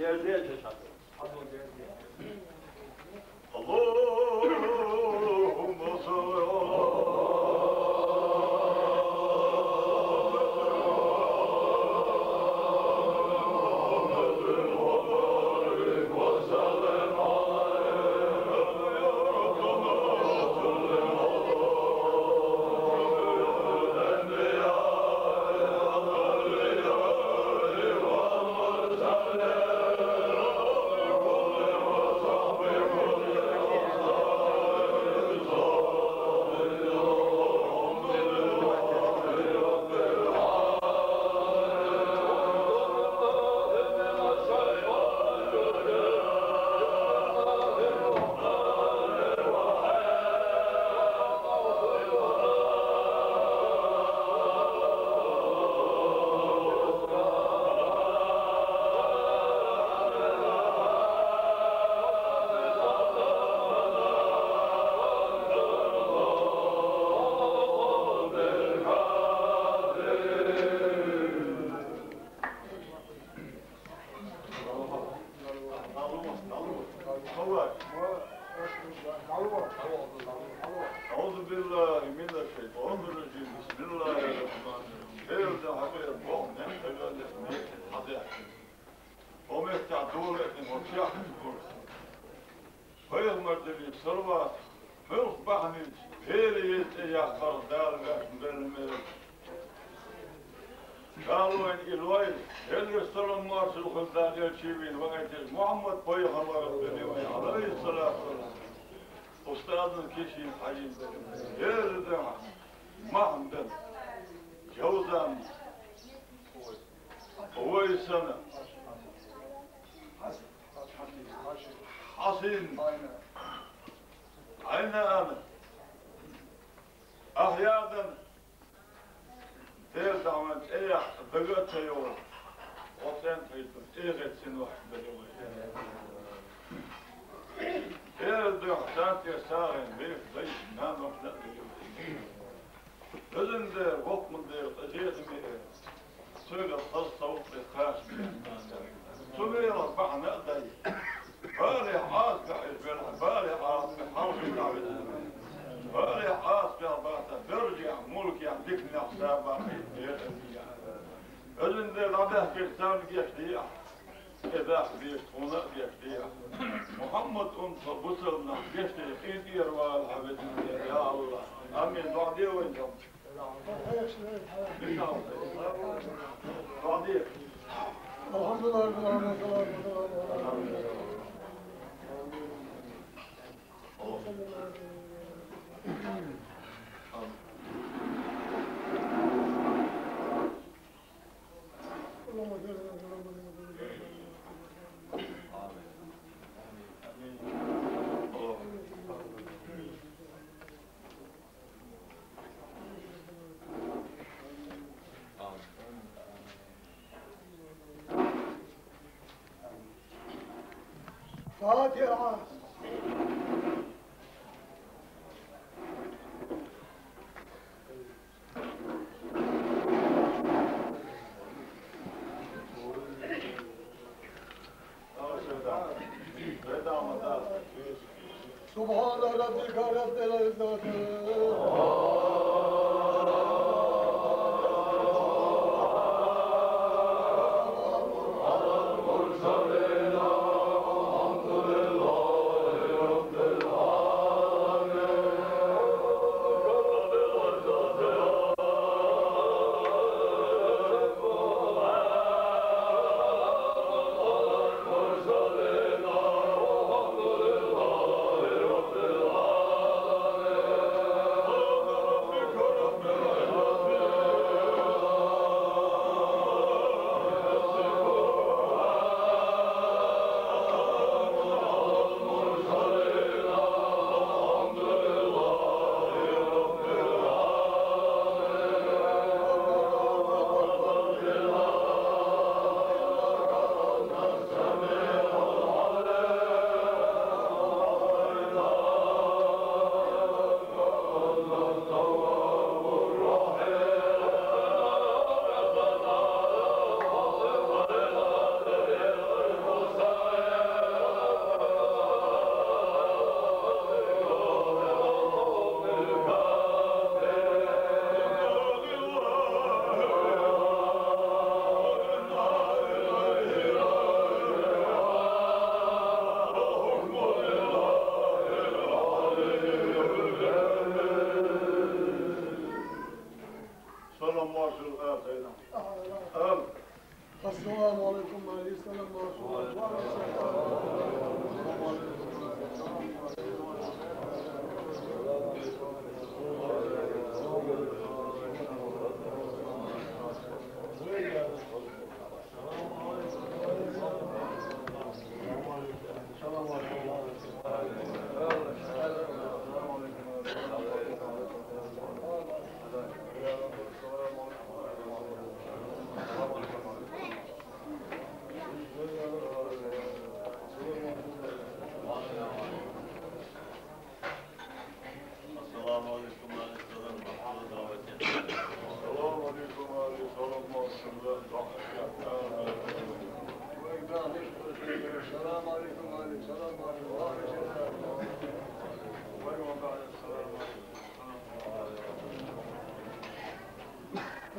Yerde çeşat. Allahümme salli أعوذ بالله من الشيطان الرجيم بسم الله الرحمن الرحيم هذا حبيب بوحنا تجد اسميك الحديث ومستعدور اسم وشيح فيض مرتبي صلوات فيض بحني هيلي يستيح قردال بالملك قالوا ان الويل هل يستلم مارس الخلدان يلشيبين وقتل محمد بيغمر الدنيا عليه الصلاة والسلام أستاذنا كيشين حجين يردع محمد جوزان ويسنا حسين أين أنا أحيانا تير دعوات إيه بقيت يوم وطين تيتم إيه غير سنوح بلوغي يرجع سانت يسارين بيف زي نام وحلق لازم دير وقت من دير تجيز مير سوق الخلصة وقت الخاش سمير أربع نقدي بالي عاص بالي عاص بحاول يلعب بالي عاص بأربعة برجع ملك يعطيكني حساب لازم دير عباه كرتان يشتيح إذا حبيت هنا يشتيح محمد أنت بصرنا يشتيح إيدي روال حبيتنا يا الله أمين بعدي وينكم بعدي الحمد لله رب العالمين فاتحة سبحان ربك رب العزة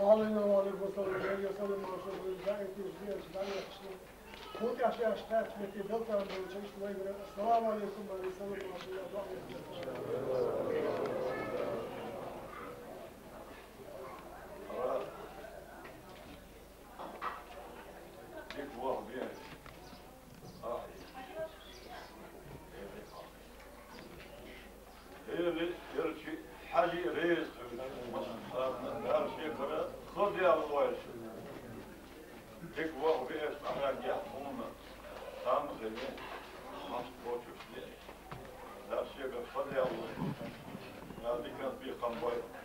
وعلينا وعليكم السلام عليكم Goed als je staat met je filter aan de Assalamu alaikum wa حاجة ريس خذ يا الويش هيك واحد بيش أحد يحكمنا خمسة لين خمس بوتش لين لا شيء خذ يا الويش هذه كانت في قنبلة